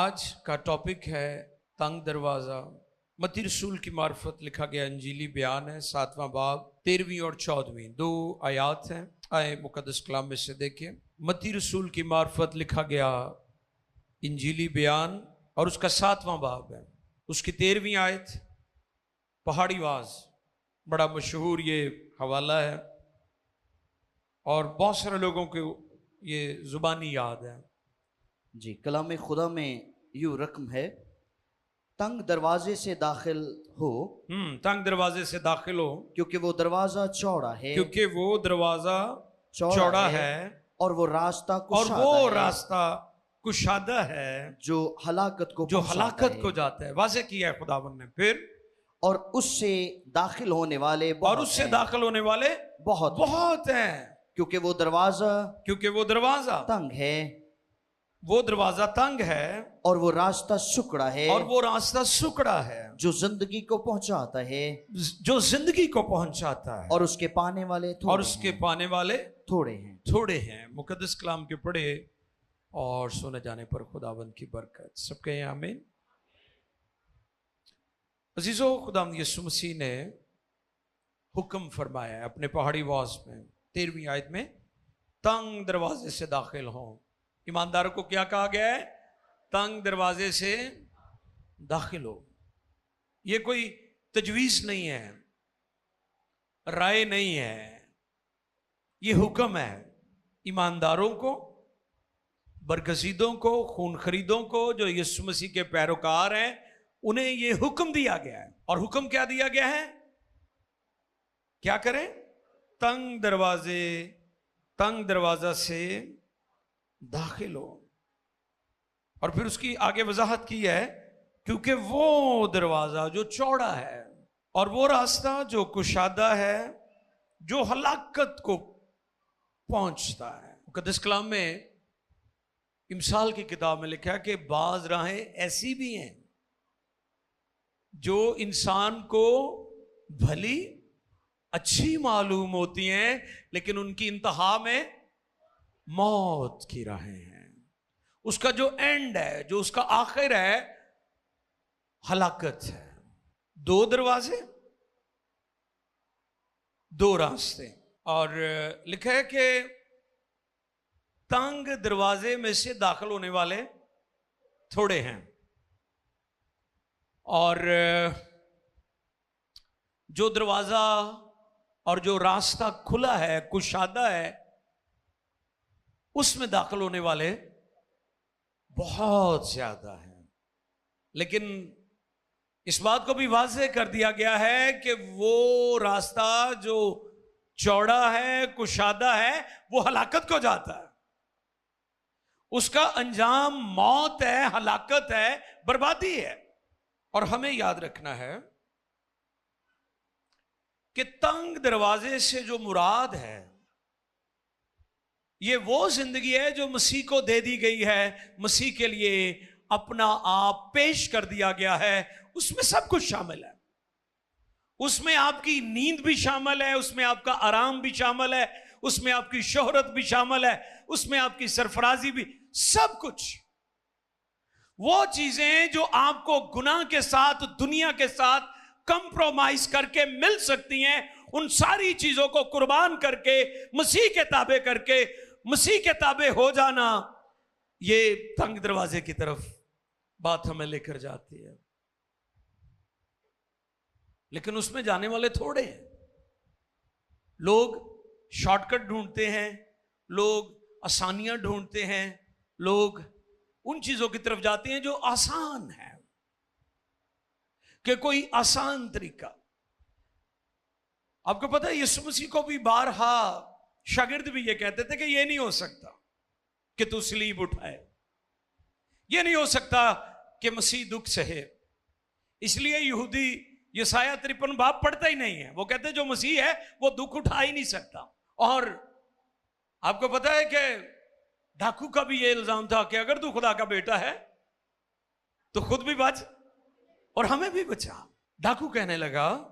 आज का टॉपिक है तंग दरवाज़ा। मत्ती रसूल की मार्फत लिखा गया अंजीली बयान है, 7वां बाब 13वीं और 14वीं 2 आयात हैं। आए मुकद्दस कलाम में से देखिए, मत्ती रसूल की मार्फत लिखा गया इंजीली बयान और उसका 7वां बाब है, उसकी 13वीं आयत। पहाड़ी वाज बड़ा मशहूर ये हवाला है और बहुत सारे लोगों को ये जुबानी याद है जी। कलाम खुदा में यूं रकम है, तंग दरवाजे से दाखिल हो, तंग दरवाजे से दाखिल हो, क्योंकि वो दरवाजा चौड़ा है, क्योंकि वो दरवाजा चौड़ा है और वो रास्ता कुशादा है जो हलाकत को जाता है। वाज़े किया है खुदावन ने। फिर और उससे दाखिल होने वाले बहुत हैं, क्योंकि वो दरवाजा तंग है, वो दरवाजा तंग है और वो रास्ता सुकड़ा है, जो जिंदगी को पहुंचाता है, और उसके पाने वाले थोड़े हैं। मुकद्दस कलाम के पढ़े और सुने जाने पर खुदावंद की बरकत सबके यहाँ आमीन। अजीजों, खुदावंद यीशु मसीह ने हुक्म फरमाया है अपने पहाड़ी वाज में 13वीं आयत में, तंग दरवाजे से दाखिल हों। ईमानदारों को क्या कहा गया है? तंग दरवाजे से दाखिल हो। ये कोई तजवीज नहीं है, राय नहीं है, ये हुक्म है। ईमानदारों को, बरगजीदों को, खून खरीदों को, जो यीशु मसीह के पैरोकार हैं, उन्हें ये हुक्म दिया गया है। और हुक्म क्या दिया गया है? क्या करें? तंग दरवाजा से दाखिल हो। और फिर उसकी आगे वजाहत की है, क्योंकि वो दरवाजा जो चौड़ा है और वो रास्ता जो कुशादा है, जो हलाकत को पहुंचता है। मुकद्दस कलाम में इमसाल की किताब में लिखा है कि बाज राहें ऐसी भी हैं जो इंसान को भली अच्छी मालूम होती हैं, लेकिन उनकी इंतहा में मौत की राहें हैं। उसका जो एंड है, जो उसका आखिर है, हलाकत है। 2 दरवाजे, 2 रास्ते। और लिखा है कि तंग दरवाजे में से दाखिल होने वाले थोड़े हैं, और जो दरवाजा और जो रास्ता खुला है, कुशादा है, उसमें दाखिल होने वाले बहुत ज्यादा हैं। लेकिन इस बात को भी वाज़ेह कर दिया गया है कि वो रास्ता जो चौड़ा है, कुशादा है, वो हलाकत को जाता है। उसका अंजाम मौत है, हलाकत है, बर्बादी है। और हमें याद रखना है कि तंग दरवाजे से जो मुराद है, ये वो जिंदगी है जो मसीह को दे दी गई है, मसीह के लिए अपना आप पेश कर दिया गया है। उसमें सब कुछ शामिल है। उसमें आपकी नींद भी शामिल है, उसमें आपका आराम भी शामिल है, उसमें आपकी शोहरत भी शामिल है, उसमें आपकी सरफराजी भी, सब कुछ। वो चीजें जो आपको गुनाह के साथ, दुनिया के साथ कंप्रोमाइज करके मिल सकती हैं, उन सारी चीजों को कुर्बान करके, मसीह के ताबे करके, मसीह के ताबे हो जाना, ये तंग दरवाजे की तरफ बात हमें लेकर जाती है। लेकिन उसमें जाने वाले थोड़े हैं। लोग शॉर्टकट ढूंढते हैं, लोग आसानियां ढूंढते हैं, लोग उन चीजों की तरफ जाते हैं जो आसान है, कि कोई आसान तरीका। आपको पता है, यीशु मसीह को भी बारहा शागिर्द भी ये कहते थे कि ये नहीं हो सकता कि तू सलीब उठाए, ये नहीं हो सकता कि मसीह दुख सहे। इसलिए यहूदी यसाया 53 बाब पढ़ता ही नहीं है। वो कहते जो मसीह है वो दुख उठा ही नहीं सकता। और आपको पता है कि डाकू का भी ये इल्जाम था कि अगर तू खुदा का बेटा है तो खुद भी बच और हमें भी बचा। डाकू कहने लगा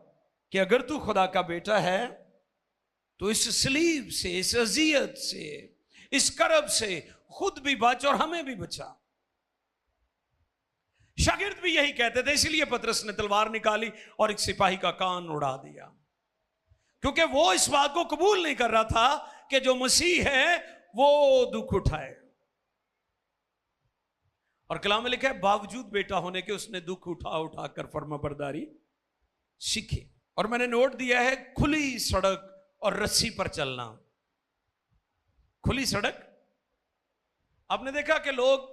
कि अगर तू खुदा का बेटा है तो इस सलीब से, इस अजियत से, इस करब से खुद भी बच और हमें भी बचा। शागिर्द भी यही कहते थे, इसीलिए पतरस ने तलवार निकाली और एक सिपाही का कान उड़ा दिया, क्योंकि वो इस बात को कबूल नहीं कर रहा था कि जो मसीह है वो दुख उठाए। और कलाम में लिखा है, बावजूद बेटा होने के उसने दुख उठा उठा कर फर्माबरदारी सीखी। और मैंने नोट दिया है, खुली सड़क और रस्सी पर चलना। खुली सड़क, आपने देखा कि लोग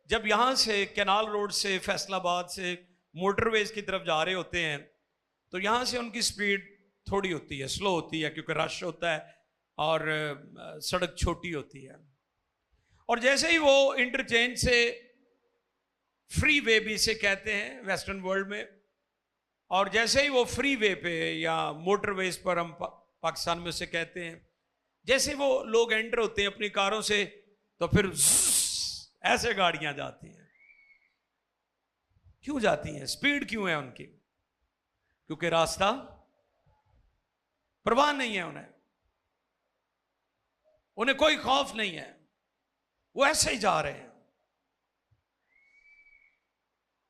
जब यहां से कैनाल रोड से फैसलाबाद से मोटरवेज की तरफ जा रहे होते हैं तो यहां से उनकी स्पीड थोड़ी होती है, स्लो होती है, क्योंकि रश होता है और सड़क छोटी होती है। और जैसे ही वो इंटरचेंज से फ्री वे भी इसे कहते हैं वेस्टर्न वर्ल्ड में, और जैसे ही वो फ्री वे पे या मोटरवेज पर हम पाकिस्तान में उसे कहते हैं, जैसे वो लोग एंटर होते हैं अपनी कारों से तो फिर ऐसे गाड़ियां जाती हैं। क्यों जाती हैं? स्पीड क्यों है उनकी? क्योंकि रास्ता परवाह नहीं है उन्हें कोई खौफ नहीं है, वो ऐसे ही जा रहे हैं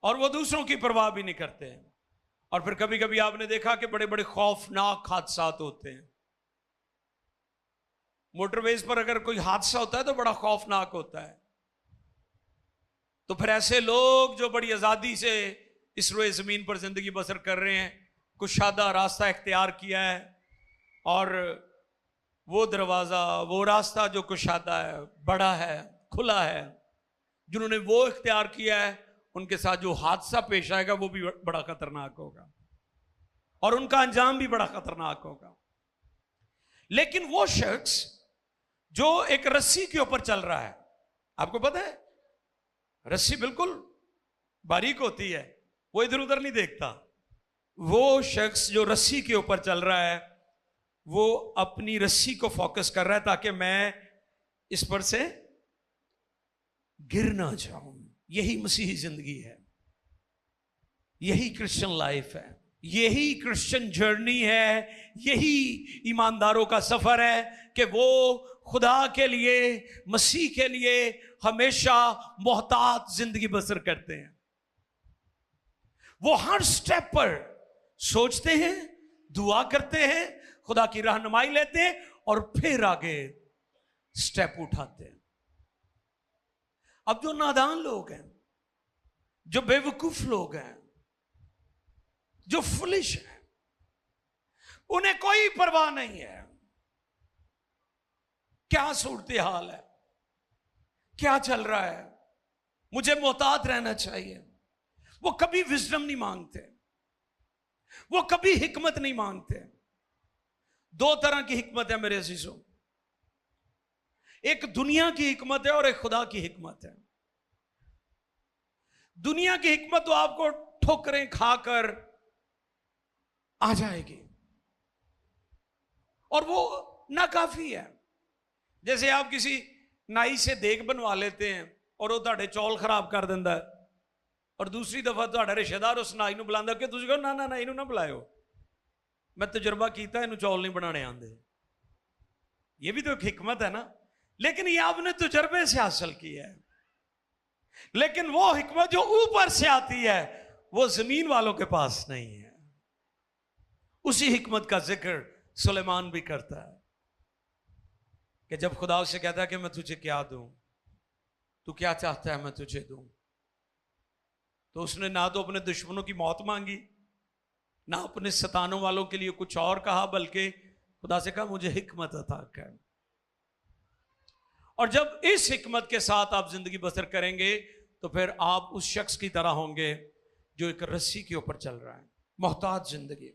और वो दूसरों की परवाह भी नहीं करते हैं। और फिर कभी कभी आपने देखा कि बड़े बड़े खौफनाक हादसात होते हैं। मोटरवेज पर अगर कोई हादसा होता है तो बड़ा खौफनाक होता है। तो फिर ऐसे लोग जो बड़ी आजादी से इस रोए जमीन पर जिंदगी बसर कर रहे हैं, कुशादा रास्ता इख्तियार किया है, और वो दरवाजा, वो रास्ता जो कुशादा है, बड़ा है, खुला है, जिन्होंने वो इख्तियार किया है, उनके साथ जो हादसा पेश आएगा वो भी बड़ा खतरनाक होगा और उनका अंजाम भी बड़ा खतरनाक होगा। लेकिन वो शख्स जो एक रस्सी के ऊपर चल रहा है, आपको पता है रस्सी बिल्कुल बारीक होती है, वो इधर उधर नहीं देखता। वो शख्स जो रस्सी के ऊपर चल रहा है वो अपनी रस्सी को फोकस कर रहा है ताकि मैं इस पर से गिर ना जाऊं। यही मसीही जिंदगी है, यही क्रिश्चियन लाइफ है, यही क्रिश्चियन जर्नी है, यही ईमानदारों का सफर है कि वो खुदा के लिए, मसीह के लिए हमेशा मोहतात जिंदगी बसर करते हैं। वो हर स्टेप पर सोचते हैं, दुआ करते हैं, खुदा की रहनुमाई लेते हैं और फिर आगे स्टेप उठाते हैं। अब जो नादान लोग हैं, जो बेवकूफ लोग हैं, जो फुलिश हैं, उन्हें कोई परवाह नहीं है क्या सूरत हाल है, क्या चल रहा है, मुझे मोहतात रहना चाहिए। वो कभी विजडम नहीं मांगते, वो कभी हिकमत नहीं मांगते। दो तरह की हिकमत है मेरे अजीजों, एक दुनिया की हिकमत है और एक खुदा की हिकमत है। दुनिया की हिकमत तो आपको ठोकरें खाकर आ जाएगी और वो नाकाफी है। जैसे आप किसी नाई से देख बनवा लेते हैं और वो ਤੁਹਾਡੇ चौल खराब कर देता है, और दूसरी दफा ਤੁਹਾਡਾ रिश्तेदार उस नाई ਨੂੰ बुलांदा कि ਤੁਸੀਂ ਕਹੋ ना ना ना ਇਹਨੂੰ ना बुलाओ, मैं तजुर्बा किया, ਇਹਨੂੰ चौल नहीं बनाने आते। ये भी तो एक हिकमत है ना, लेकिन ये आपने तजुर्बे से हासिल किया है। लेकिन वो हिकमत जो ऊपर से आती है वो जमीन वालों के पास नहीं है। उसी हिकमत का जिक्र सुलेमान भी करता है कि जब खुदा उससे कहता है कि मैं तुझे क्या दूं, तू क्या चाहता है मैं तुझे दूं, तो उसने ना तो अपने दुश्मनों की मौत मांगी, ना अपने सतानों वालों के लिए कुछ और कहा, बल्कि खुदा से कहा मुझे हिकमत अता कर। और जब इस हिकमत के साथ आप जिंदगी बसर करेंगे तो फिर आप उस शख्स की तरह होंगे जो एक रस्सी के ऊपर चल रहा है। मोहताज जिंदगी,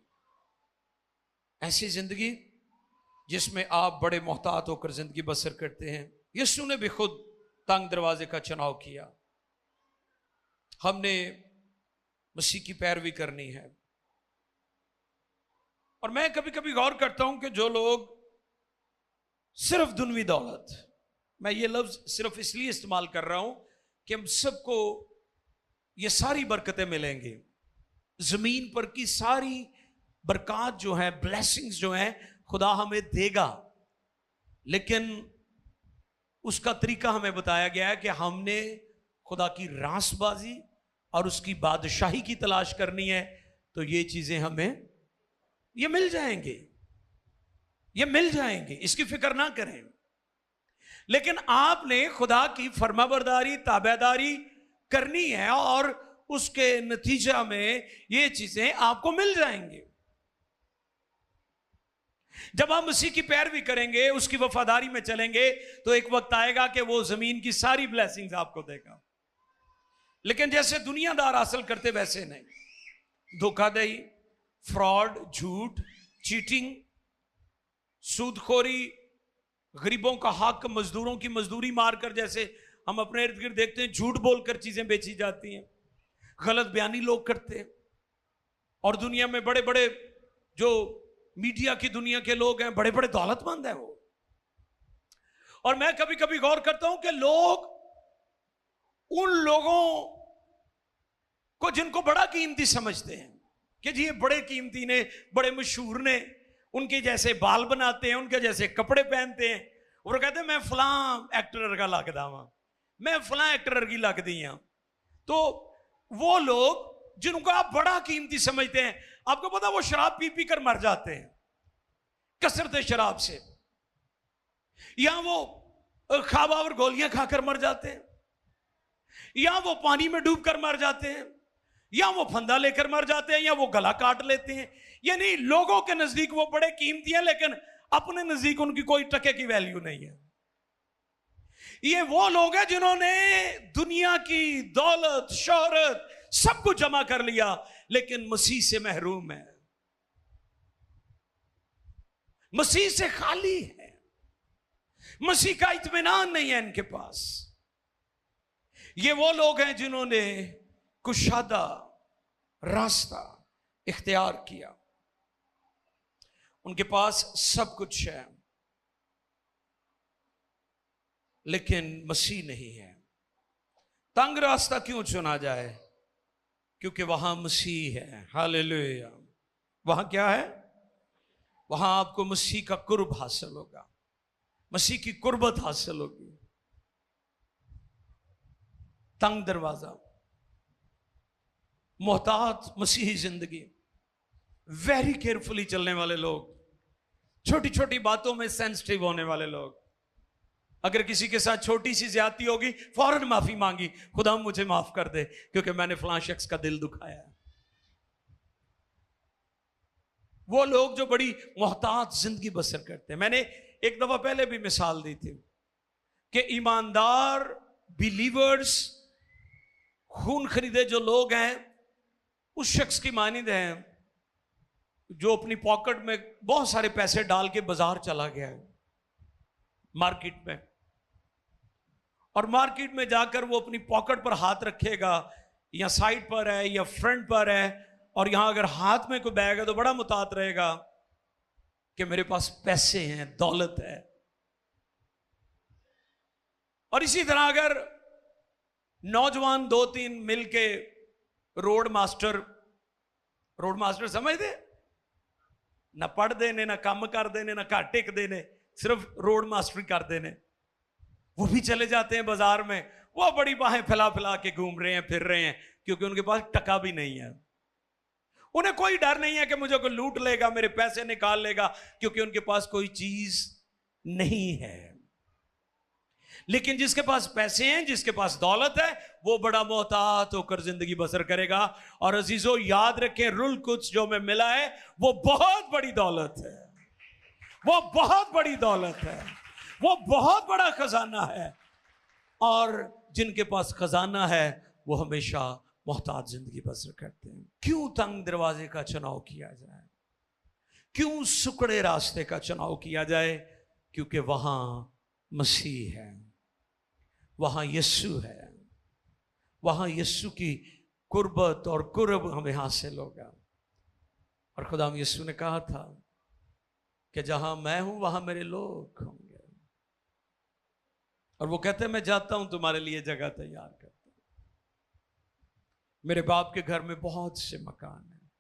ऐसी जिंदगी जिसमें आप बड़े मोहतात होकर जिंदगी बसर करते हैं। यीशु ने भी खुद तंग दरवाजे का चुनाव किया। हमने मसीह की पैरवी करनी है। और मैं कभी कभी गौर करता हूं कि जो लोग सिर्फ दुनवी दौलत, मैं ये लफ्ज सिर्फ इसलिए इस्तेमाल कर रहा हूं कि हम सबको ये सारी बरकतें मिलेंगी, जमीन पर की सारी बरकत जो है, ब्लेसिंग्स जो है, खुदा हमें देगा, लेकिन उसका तरीका हमें बताया गया है कि हमने खुदा की रासबाजी और उसकी बादशाही की तलाश करनी है, तो ये चीजें हमें ये मिल जाएंगे, ये मिल जाएंगे, इसकी फिक्र ना करें। लेकिन आपने खुदा की फरमाबरदारी, ताबेदारी करनी है और उसके नतीजा में ये चीजें आपको मिल जाएंगी। जब आप मसीह की पैरवी करेंगे, उसकी वफादारी में चलेंगे, तो एक वक्त आएगा कि वो जमीन की सारी ब्लेसिंग्स आपको देगा। लेकिन जैसे दुनियादार हासिल करते वैसे नहीं। धोखाधड़ी, फ्रॉड, झूठ, चीटिंग, सूदखोरी, गरीबों का हक, मजदूरों की मजदूरी मारकर, जैसे हम अपने इर्द गिर्द देखते हैं, झूठ बोलकर चीजें बेची जाती हैं, गलत बयानी लोग करते हैं। और दुनिया में बड़े बड़े जो मीडिया की दुनिया के लोग हैं, बड़े बड़े दौलतमंद हैं वो। और मैं कभी कभी गौर करता हूं कि लोग उन लोगों को जिनको बड़ा कीमती समझते हैं कि जी ये बड़े कीमती ने, बड़े मशहूर ने, उनके जैसे बाल बनाते हैं, उनके जैसे कपड़े पहनते हैं, और कहते हैं मैं फलां एक्टर का लगदा वां, मैं फलां एक्टर की लगदी हां। तो वो लोग जिनको आप बड़ा कीमती समझते हैं, आपको पता वो शराब पी पी कर मर जाते हैं कसरत शराब से, या वो खाबावर गोलियां खाकर मर जाते हैं, या वो पानी में डूब कर मर जाते हैं, या वो फंदा लेकर मर जाते हैं, या वो गला काट लेते हैं। यानी लोगों के नजदीक वो बड़े कीमती हैं, लेकिन अपने नजदीक उनकी कोई टके की वैल्यू नहीं है। ये वो लोग हैं जिन्होंने दुनिया की दौलत, शोहरत, सब कुछ जमा कर लिया, लेकिन मसीह से महरूम है, मसीह से खाली है, मसीह का इत्मीनान नहीं है इनके पास। ये वो लोग हैं जिन्होंने कुशादा रास्ता इख्तियार किया, उनके पास सब कुछ है, लेकिन मसीह नहीं है। तंग रास्ता क्यों चुना जाए? क्योंकि वहां मसीह है। हालेलुया। वहां क्या है? वहां आपको मसीह का कुर्ब हासिल होगा, मसीह की कुर्बत हासिल होगी। तंग दरवाजा, मोहतात मसीही जिंदगी, वेरी केयरफुली चलने वाले लोग, छोटी छोटी बातों में सेंसिटिव होने वाले लोग। अगर किसी के साथ छोटी सी ज्यादती होगी, फौरन माफी मांगी, खुदा मुझे माफ कर दे क्योंकि मैंने फलां शख्स का दिल दुखाया। वो लोग जो बड़ी मोहतात जिंदगी बसर करते हैं। मैंने एक दफा पहले भी मिसाल दी थी कि ईमानदार बिलीवर्स, खून खरीदे जो लोग हैं, उस शख्स की मानिंद है जो अपनी पॉकेट में बहुत सारे पैसे डाल के बाजार चला गया है, मार्केट में, और मार्केट में जाकर वो अपनी पॉकेट पर हाथ रखेगा, या साइड पर है या फ्रंट पर है, और यहां अगर हाथ में कोई बैग है तो बड़ा मुतात रहेगा कि मेरे पास पैसे हैं, दौलत है। और इसी तरह अगर नौजवान दो तीन मिलके रोड मास्टर समझते, ना पढ़ते ने, ना काम करते ने, ना घट टिकते ने, सिर्फ रोड मास्टरी करते ने, वो भी चले जाते हैं बाजार में, वो बड़ी बाहें फैला फैला के घूम रहे हैं, फिर रहे हैं, क्योंकि उनके पास टका भी नहीं है। उन्हें कोई डर नहीं है कि मुझे कोई लूट लेगा, मेरे पैसे निकाल लेगा, क्योंकि उनके पास कोई चीज नहीं है। लेकिन जिसके पास पैसे हैं, जिसके पास दौलत है, वो बड़ा मोहतात होकर जिंदगी बसर करेगा। और अजीजों याद रखें, रुल कुछ जो हमें मिला है वो बहुत बड़ी दौलत है, वो बहुत बड़ी दौलत है, वो बहुत बड़ा खजाना है। और जिनके पास खजाना है वो हमेशा मोहताज जिंदगी बसर करते हैं। क्यों तंग दरवाजे का चुनाव किया जाए? क्यों सुकड़े रास्ते का चुनाव किया जाए? क्योंकि वहां मसीह है, वहां यीशु है, वहां यीशु की कुर्बत और कुर्ब हमें हासिल होगा। और खुदा यीशु ने कहा था कि जहां मैं हूं वहां मेरे लोग होंगे। और वो कहते हैं मैं जाता हूं तुम्हारे लिए जगह तैयार करता हूं। मेरे बाप के घर में बहुत से मकान हैं।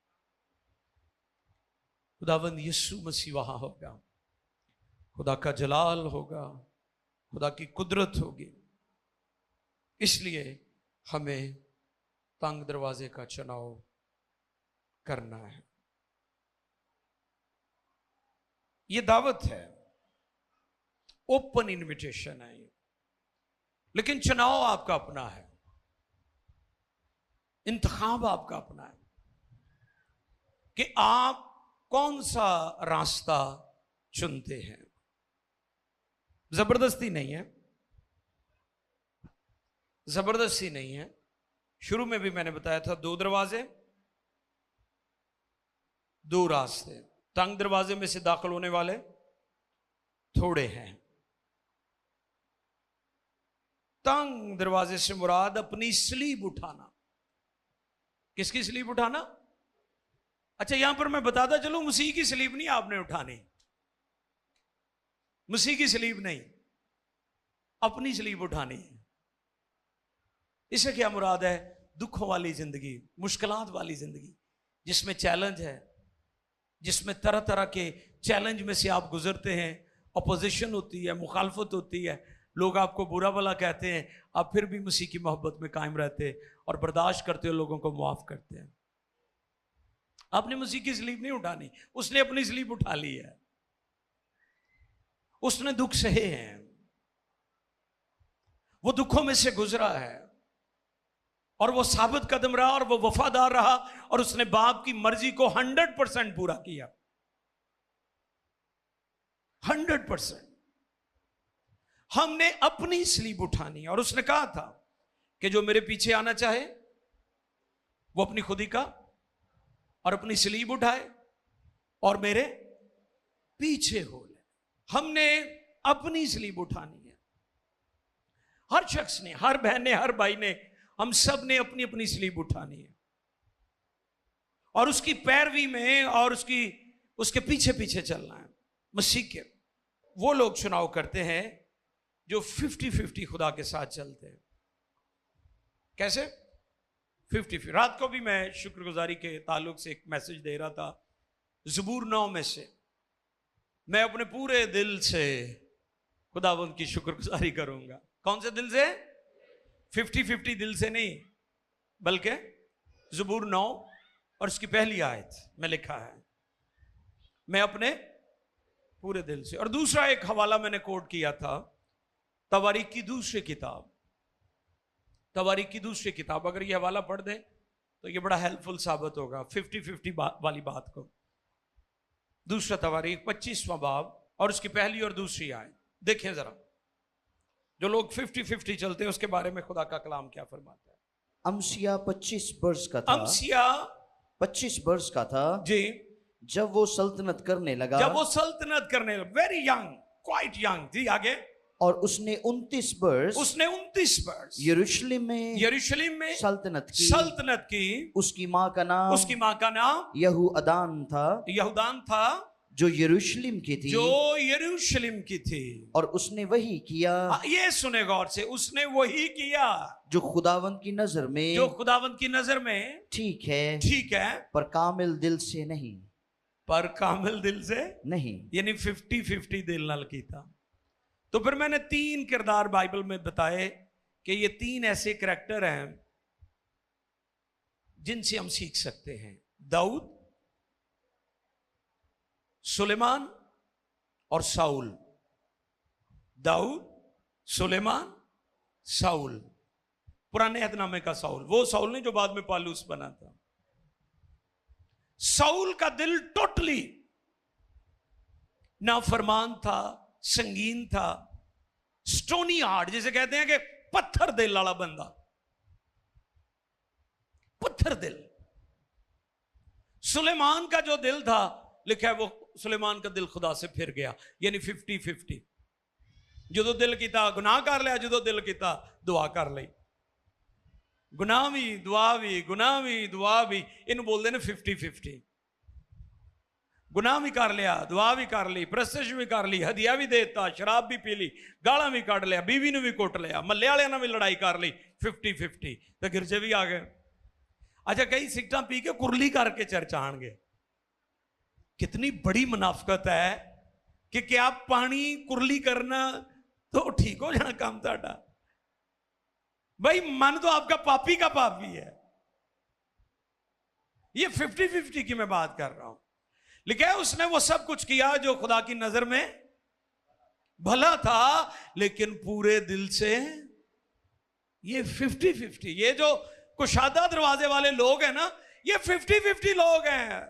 खुदावंद यीशु मसीह वहां होगा, खुदा का जलाल होगा, खुदा की कुदरत होगी। इसलिए हमें तंग दरवाजे का चुनाव करना है। ये दावत है, ओपन इनविटेशन है, लेकिन चुनाव आपका अपना है, इंतखाब आपका अपना है कि आप कौन सा रास्ता चुनते हैं। जबरदस्ती नहीं है, जबरदस्ती नहीं है। शुरू में भी मैंने बताया था, 2 दरवाजे 2 रास्ते। तंग दरवाजे में से दाखिल होने वाले थोड़े हैं। तंग दरवाजे से मुराद अपनी स्लीब उठाना। किसकी स्लीब उठाना? अच्छा, यहां पर मैं बताता चलूं, मसीह की स्लीब नहीं आपने उठानी, मसीह की स्लीब नहीं, अपनी स्लीब उठानी है। इससे क्या मुराद है? दुखों वाली जिंदगी, मुश्किलात वाली जिंदगी, जिसमें चैलेंज है, जिसमें तरह तरह के चैलेंज में से आप गुजरते हैं, अपोजिशन होती है, मुखालफत होती है, लोग आपको बुरा भला कहते हैं, आप फिर भी मसीह की मोहब्बत में कायम रहते और बर्दाश्त करते हो, लोगों को माफ करते हैं। आपने मसीह की स्लीब नहीं उठानी, उसने अपनी स्लीब उठा ली है। उसने दुख सहे हैं, वो दुखों में से गुजरा है और वो साबित कदम रहा और वो वफादार रहा और उसने बाप की मर्जी को 100% पूरा किया। 100%। हमने अपनी स्लीब उठानी है और उसने कहा था कि जो मेरे पीछे आना चाहे वो अपनी खुदी का और अपनी स्लीब उठाए और मेरे पीछे हो ले। हमने अपनी स्लीब उठानी है। हर शख्स ने, हर बहन ने, हर भाई ने, हम सब ने अपनी अपनी स्लीब उठानी है और उसकी पैरवी में और उसके पीछे पीछे चलना है। मसीह के वो लोग चुनाव करते हैं जो 50-50 खुदा के साथ चलते हैं। कैसे? 50-50। रात को भी मैं शुक्रगुजारी के ताल्लुक से एक मैसेज दे रहा था। ज़बूर 9 में से मैं अपने पूरे दिल से खुदावंद की शुक्रगुजारी करूंगा। कौन से दिल से? 50-50 दिल से नहीं, बल्कि ज़बूर 9 और उसकी पहली आयत में लिखा है, मैं अपने पूरे दिल से। और दूसरा एक हवाला मैंने कोट किया था, तवारीख की दूसरी किताब। तवारीख की दूसरी किताब, अगर ये हवाला पढ़ दें तो ये बड़ा हेल्पफुल साबित होगा 50-50 वाली बात को। दूसरा तवारीख 25वां बाब और उसकी पहली और दूसरी आयत देखें जरा। जो लोग 50-50 चलते हैं उसके बारे में खुदा का कलाम क्या फरमाता है। अमसिया 25 वर्ष का था। अमसिया 25 वर्ष का था जी, जब वो सल्तनत करने लगा। जब वो सल्तनत करने लगा, वेरी यंग, क्वाइट यंग। जी आगे। और उसने 29 वर्ष यरूशलेम में सल्तनत की। उसकी माँ का नाम यहूदान था जो यरूशलेम की थी। और उसने वही किया, ये सुने गौर से, उसने वही किया जो खुदावंद की नजर में ठीक है, पर कामिल दिल से नहीं। यानी 50-50 दिल नाल कीता। तो फिर मैंने 3 किरदार बाइबल में बताए कि ये 3 ऐसे करैक्टर हैं जिनसे हम सीख सकते हैं। दाऊद, सुलेमान और साउल। दाऊद, सुलेमान, साउल। पुराने अहदनामे का साउल, वो साउल नहीं जो बाद में पालूस बना था। साउल का दिल टोटली नाफरमान था, संगीन था, स्टोनी हार्ट जिसे कहते हैं कि पत्थर दिल वाला बंदा, पत्थर दिल। सुलेमान का जो दिल था, लिखा है वो सुलेमान का दिल खुदा से फिर गया, यानी 50-50। जो दिल कीता गुनाह कर लिया, जो दिल कीता दुआ कर ली। गुनाह भी दुआ भी इन बोलते ने 50-50। गुनाह भी कर लिया, दुआ भी कर ली, प्रस्तश भी कर ली, हदिया भी देता, शराब भी पी ली, गाला भी कट लिया, बीवी ने भी कुट लिया, महल्ले वाले ने भी लड़ाई कर ली। 50-50 तो गिरजे भी आ गए। अच्छा, कई सिगटा पी के कुरली करके चर्च आएंगे। कितनी बड़ी मुनाफकत है कि क्या पानी कुरली करना तो ठीक हो जाना काम ताड़ा। भाई मन तो आपका पापी का पापी है, ये 50-50 की मैं बात कर रहा हूं। लिखा है उसने वो सब कुछ किया जो खुदा की नजर में भला था, लेकिन पूरे दिल से। ये 50-50, ये जो कुशादा दरवाजे वाले लोग हैं ना, ये 50-50 लोग हैं,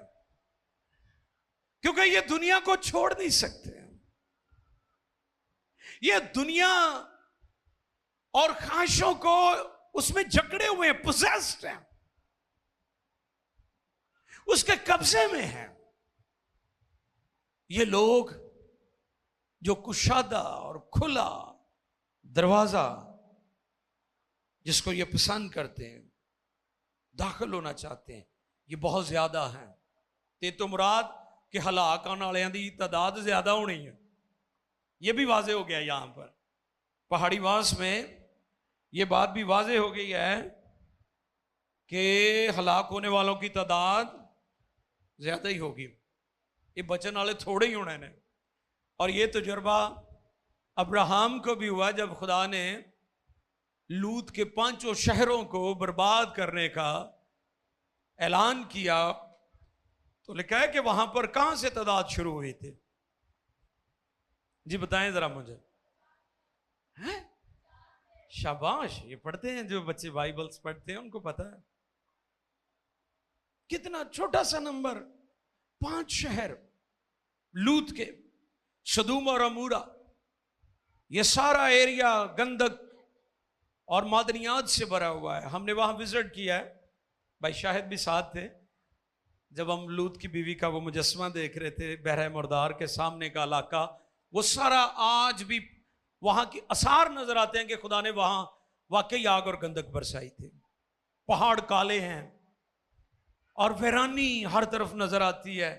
क्योंकि ये दुनिया को छोड़ नहीं सकते। ये दुनिया और ख्वाहिशों को उसमें जकड़े हुए हैं, पोजेस्ड हैं, उसके कब्जे में है। ये लोग जो कुशादा और खुला दरवाजा जिसको ये पसंद करते हैं, दाखिल होना चाहते हैं, ये बहुत ज्यादा है। ते तो मुराद कि हलाक आने वालियां दी तादाद ज्यादा होनी है, ये भी वाजे हो गया। यहां पर पहाड़ी वास में ये बात भी वाजे हो गई है कि हलाक होने वालों की तादाद ज्यादा ही होगी, ये बचन वाले थोड़े ही होने ने। और ये तजुर्बा अब्राहम को भी हुआ जब खुदा ने लूत के 5 शहरों को बर्बाद करने का ऐलान किया, तो लिखा है कि वहां पर कहां से तादाद शुरू हुई थी? जी बताएं जरा मुझे। हैं? शाबाश, ये पढ़ते हैं जो बच्चे बाइबल्स पढ़ते हैं उनको पता है। कितना छोटा सा नंबर, 5 शहर लूत के, सदूम और अमूरा, ये सारा एरिया गंदक और मादनियात से भरा हुआ है। हमने वहां विजिट किया है, भाई शाहिद भी साथ थे जब हम लूत की बीवी का वो मुजस्समा देख रहे थे, बहरा मुर्दार के सामने का इलाका, वो सारा आज भी वहां के आसार नजर आते हैं कि खुदा ने वहां वाकई आग और गंदक बरसाई थी। पहाड़ काले हैं और वीरानी हर तरफ नजर आती है,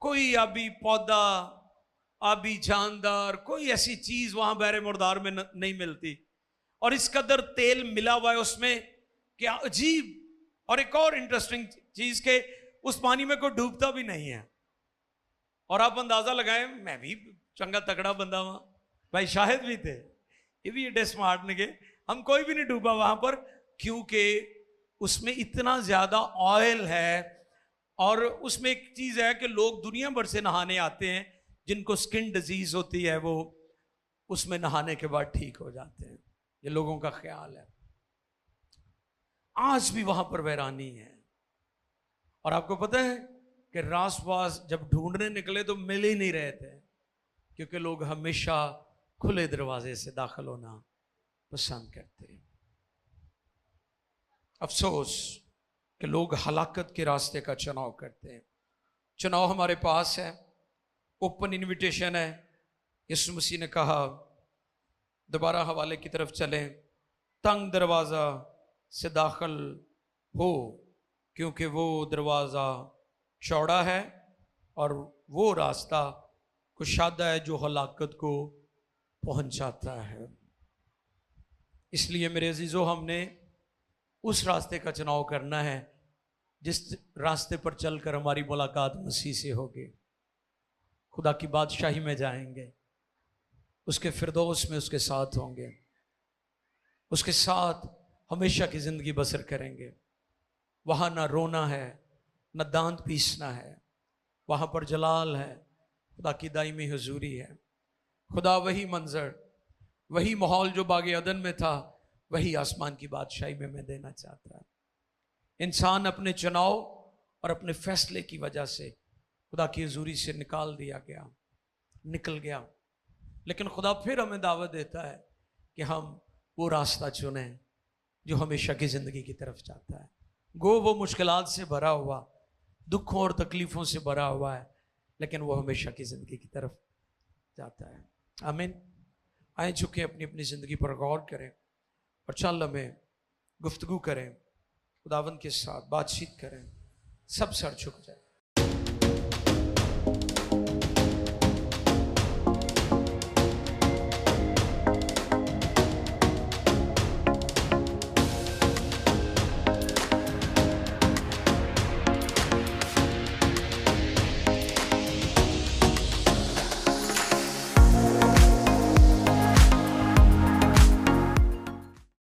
कोई आबी पौधा, आबी जानदार, कोई ऐसी चीज वहां बहरे मुर्दार में नहीं मिलती। और इस कदर तेल मिला हुआ है उसमें, क्या अजीब। और एक और इंटरेस्टिंग चीज के उस पानी में कोई डूबता भी नहीं है। और आप अंदाजा लगाएं, मैं भी चंगा तगड़ा बंदा हुआ, भाई शाहिद भी थे, ये भी एडे स्मार्ट ने के, हम कोई भी नहीं डूबा वहां पर, क्योंकि उसमें इतना ज्यादा ऑयल है। और उसमें एक चीज है कि लोग दुनिया भर से नहाने आते हैं, जिनको स्किन डिजीज होती है वो उसमें नहाने के बाद ठीक हो जाते हैं, ये लोगों का ख्याल है। आज भी वहां पर वैरानी है। और आपको पता है कि रासवास जब ढूंढने निकले तो मिल ही नहीं रहे थे, क्योंकि लोग हमेशा खुले दरवाजे से दाखिल होना पसंद करते हैं। अफसोस कि लोग हलाकत के रास्ते का चुनाव करते हैं। चुनाव हमारे पास है, ओपन इनविटेशन है। यीशु मसीह ने कहा, दोबारा हवाले की तरफ चलें, तंग दरवाजा से दाखिल हो, क्योंकि वो दरवाजा चौड़ा है और वो रास्ता कुशादा है जो हलाकत को पहुंचाता है। इसलिए मेरे अजीजों, हमने उस रास्ते का चुनाव करना है जिस रास्ते पर चलकर हमारी मुलाकात मसीह से होगी, खुदा की बादशाही में जाएंगे, उसके फिरदौस में उसके साथ होंगे, उसके साथ हमेशा की जिंदगी बसर करेंगे। वहां ना रोना है, ना दांत पीसना है, वहां पर जलाल है, खुदा की दायमी हुजूरी है। खुदा वही मंजर, वही माहौल जो बागे अदन में था, वही आसमान की बादशाही में मैं देना चाहता है। इंसान अपने चुनाव और अपने फैसले की वजह से खुदा की हुजूरी से निकल गया, लेकिन खुदा फिर हमें दावत देता है कि हम वो रास्ता चुनें जो हमेशा की जिंदगी की तरफ जाता है। गो वो मुश्किलात से भरा हुआ, दुखों और तकलीफों से भरा हुआ है, लेकिन वो हमेशा की जिंदगी की तरफ जाता है। आमीन। आए झुके अपनी अपनी जिंदगी पर गौर करें और चल में गुफ्तगू करें, खुदावंद के साथ बातचीत करें। सब सर झुक जाए।